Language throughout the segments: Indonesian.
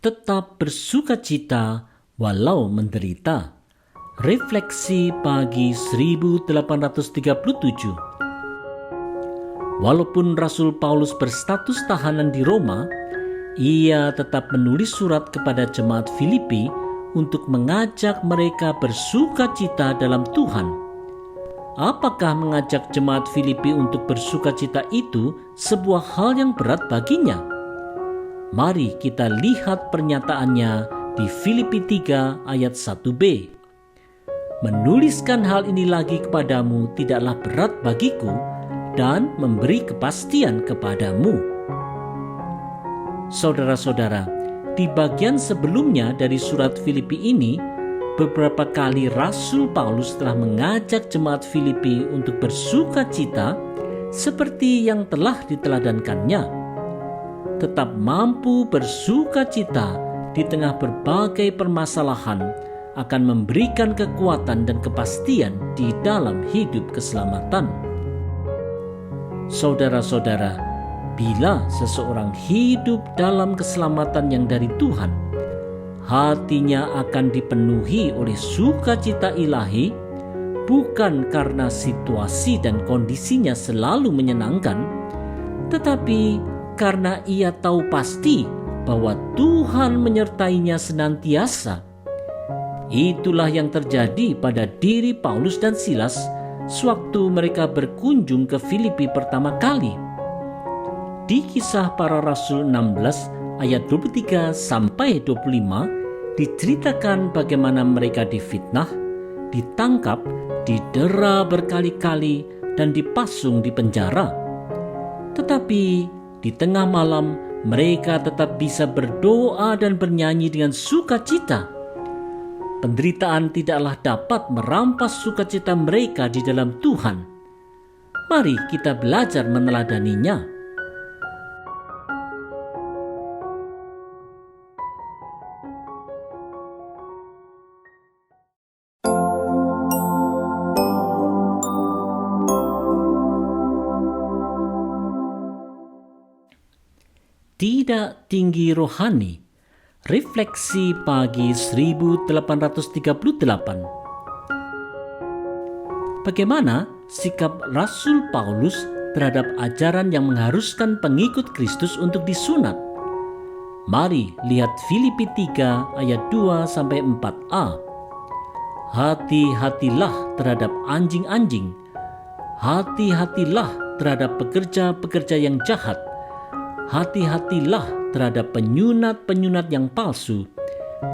tetap bersukacita walau menderita. Refleksi pagi 1837. Walaupun Rasul Paulus berstatus tahanan di Roma, ia tetap menulis surat kepada jemaat Filipi untuk mengajak mereka bersukacita dalam Tuhan. Apakah mengajak jemaat Filipi untuk bersukacita itu sebuah hal yang berat baginya? Mari kita lihat pernyataannya di Filipi 3 ayat 1b. Menuliskan hal ini lagi kepadamu tidaklah berat bagiku dan memberi kepastian kepadamu. Saudara-saudara, di bagian sebelumnya dari surat Filipi ini, beberapa kali Rasul Paulus telah mengajak jemaat Filipi untuk bersukacita seperti yang telah diteladankannya. Tetap mampu bersukacita di tengah berbagai permasalahan akan memberikan kekuatan dan kepastian di dalam hidup keselamatan. Saudara-saudara, bila seseorang hidup dalam keselamatan yang dari Tuhan, hatinya akan dipenuhi oleh sukacita ilahi, bukan karena situasi dan kondisinya selalu menyenangkan, tetapi karena ia tahu pasti bahwa Tuhan menyertainya senantiasa. Itulah yang terjadi pada diri Paulus dan Silas sewaktu mereka berkunjung ke Filipi pertama kali. Di Kisah Para Rasul 16 ayat 23 sampai 25 diceritakan bagaimana mereka difitnah, ditangkap, didera berkali-kali dan dipasung di penjara. Tetapi di tengah malam mereka tetap bisa berdoa dan bernyanyi dengan sukacita. Penderitaan tidaklah dapat merampas sukacita mereka di dalam Tuhan. Mari kita belajar meneladaninya. Tidak tinggi rohani. Refleksi pagi 1838. Bagaimana sikap Rasul Paulus terhadap ajaran yang mengharuskan pengikut Kristus untuk disunat? Mari lihat Filipi 3 ayat 2 sampai 4a. Hati-hatilah terhadap anjing-anjing. Hati-hatilah terhadap pekerja-pekerja yang jahat. Hati-hatilah terhadap penyunat-penyunat yang palsu,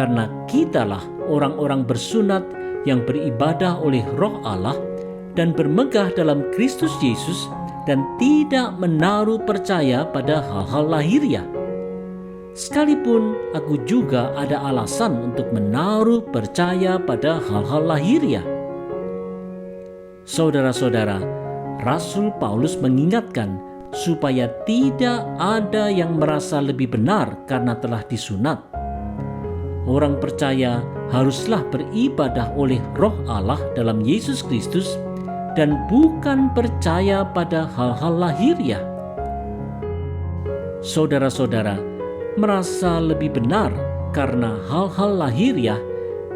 karena kitalah orang-orang bersunat yang beribadah oleh Roh Allah dan bermegah dalam Kristus Yesus dan tidak menaruh percaya pada hal-hal lahiriah. Sekalipun aku juga ada alasan untuk menaruh percaya pada hal-hal lahiriah. Saudara-saudara, Rasul Paulus mengingatkan supaya tidak ada yang merasa lebih benar karena telah disunat. Orang percaya haruslah beribadah oleh Roh Allah dalam Yesus Kristus dan bukan percaya pada hal-hal lahiriah. Saudara-saudara, merasa lebih benar karena hal-hal lahiriah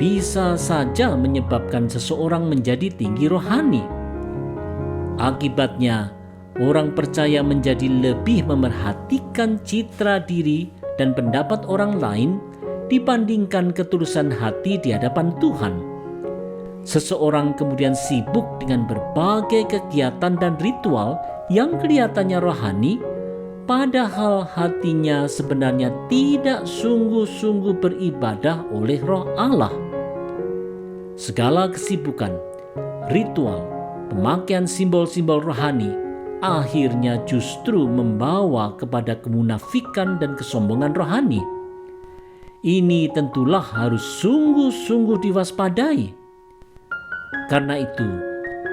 bisa saja menyebabkan seseorang menjadi tinggi rohani. Akibatnya, orang percaya menjadi lebih memerhatikan citra diri dan pendapat orang lain dibandingkan ketulusan hati di hadapan Tuhan. Seseorang kemudian sibuk dengan berbagai kegiatan dan ritual yang kelihatannya rohani, padahal hatinya sebenarnya tidak sungguh-sungguh beribadah oleh Roh Allah. Segala kesibukan, ritual, pemakaian simbol-simbol rohani akhirnya justru membawa kepada kemunafikan dan kesombongan rohani. Ini tentulah harus sungguh-sungguh diwaspadai. Karena itu,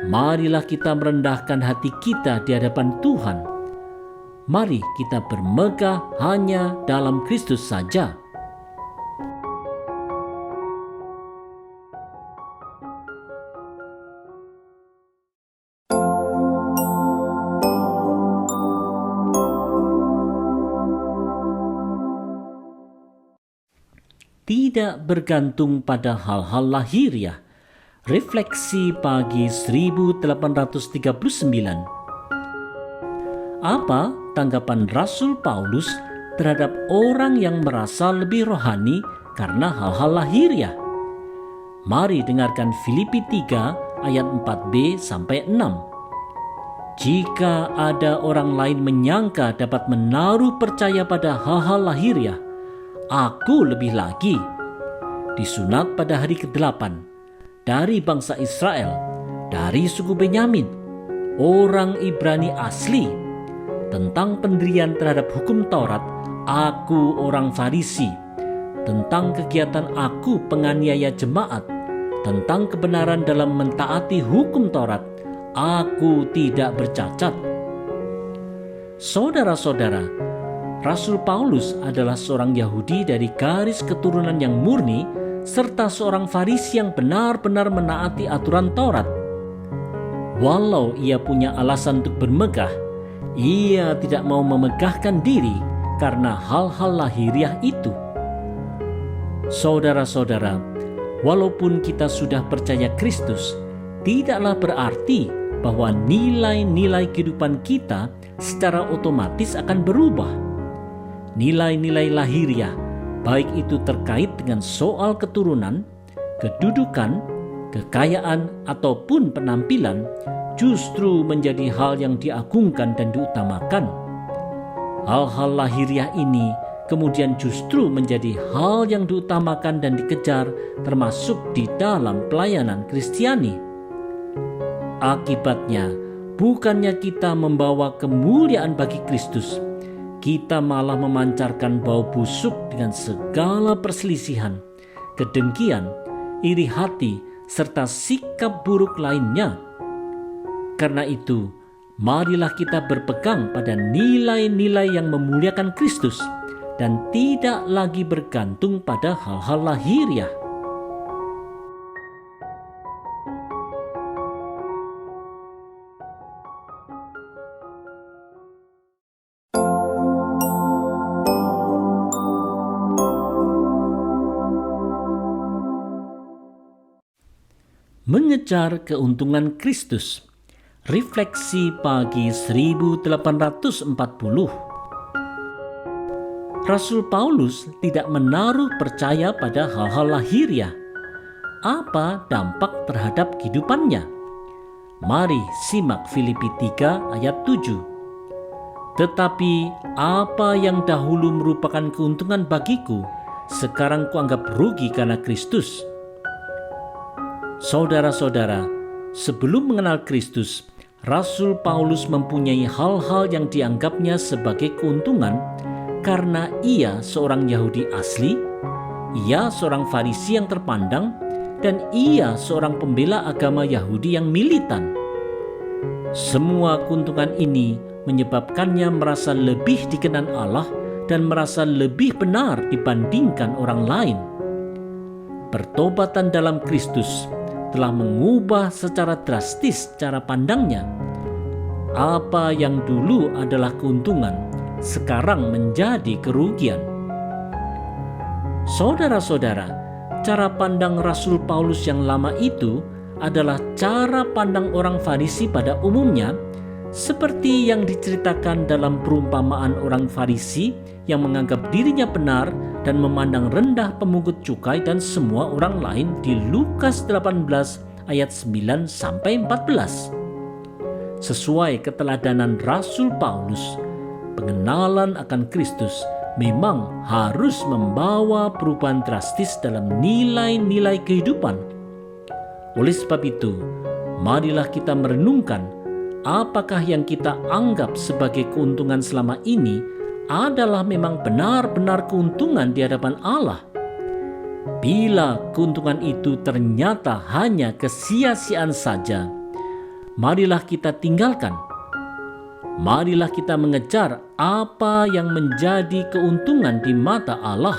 marilah kita merendahkan hati kita di hadapan Tuhan. Mari kita bermegah hanya dalam Kristus saja. tidak bergantung pada hal-hal lahiriah. Refleksi pagi 1839. Apa tanggapan Rasul Paulus terhadap orang yang merasa lebih rohani karena hal-hal lahiriah? Mari dengarkan Filipi 3 ayat 4b sampai 6. Jika ada orang lain menyangka dapat menaruh percaya pada hal-hal lahiriah, aku lebih lagi. Disunat pada hari ke-8, dari bangsa Israel, dari suku Benyamin, orang Ibrani asli. Tentang pendirian terhadap hukum Taurat, aku orang Farisi. Tentang kegiatan aku penganiaya jemaat, tentang kebenaran dalam mentaati hukum Taurat, aku tidak bercacat. Saudara-saudara, Rasul Paulus adalah seorang Yahudi dari garis keturunan yang murni, serta seorang Farisi yang benar-benar menaati aturan Taurat. Walau ia punya alasan untuk bermegah, ia tidak mau memegahkan diri karena hal-hal lahiriah itu. Saudara-saudara, walaupun kita sudah percaya Kristus, tidaklah berarti bahwa nilai-nilai kehidupan kita secara otomatis akan berubah. Nilai-nilai lahiriah, baik itu terkait dengan soal keturunan, kedudukan, kekayaan, ataupun penampilan, justru menjadi hal yang diagungkan dan diutamakan. Hal-hal lahiriah ini kemudian justru menjadi hal yang diutamakan dan dikejar, termasuk di dalam pelayanan Kristiani. Akibatnya, bukannya kita membawa kemuliaan bagi Kristus, kita malah memancarkan bau busuk dengan segala perselisihan, kedengkian, iri hati, serta sikap buruk lainnya. Karena itu, marilah kita berpegang pada nilai-nilai yang memuliakan Kristus dan tidak lagi bergantung pada hal-hal lahiriah. Mengejar keuntungan Kristus. Refleksi pagi 1840. Rasul Paulus tidak menaruh percaya pada hal-hal lahiriah. Apa dampak terhadap kehidupannya? Mari simak Filipi 3 ayat 7. Tetapi apa yang dahulu merupakan keuntungan bagiku, sekarang kuanggap rugi karena Kristus. Saudara-saudara, sebelum mengenal Kristus, Rasul Paulus mempunyai hal-hal yang dianggapnya sebagai keuntungan karena ia seorang Yahudi asli, ia seorang Farisi yang terpandang, dan ia seorang pembela agama Yahudi yang militan. Semua keuntungan ini menyebabkannya merasa lebih dikenan Allah dan merasa lebih benar dibandingkan orang lain. Pertobatan dalam Kristus telah mengubah secara drastis cara pandangnya. Apa yang dulu adalah keuntungan, sekarang menjadi kerugian. Saudara-saudara, cara pandang Rasul Paulus yang lama itu adalah cara pandang orang Farisi pada umumnya, seperti yang diceritakan dalam perumpamaan orang Farisi yang menganggap dirinya benar dan memandang rendah pemungut cukai dan semua orang lain di Lukas 18 ayat 9-14. Sesuai keteladanan Rasul Paulus, pengenalan akan Kristus memang harus membawa perubahan drastis dalam nilai-nilai kehidupan. Oleh sebab itu, marilah kita merenungkan apakah yang kita anggap sebagai keuntungan selama ini adalah memang benar-benar keuntungan di hadapan Allah. Bila keuntungan itu ternyata hanya kesia-siaan saja, marilah kita tinggalkan. Marilah kita mengejar apa yang menjadi keuntungan di mata Allah.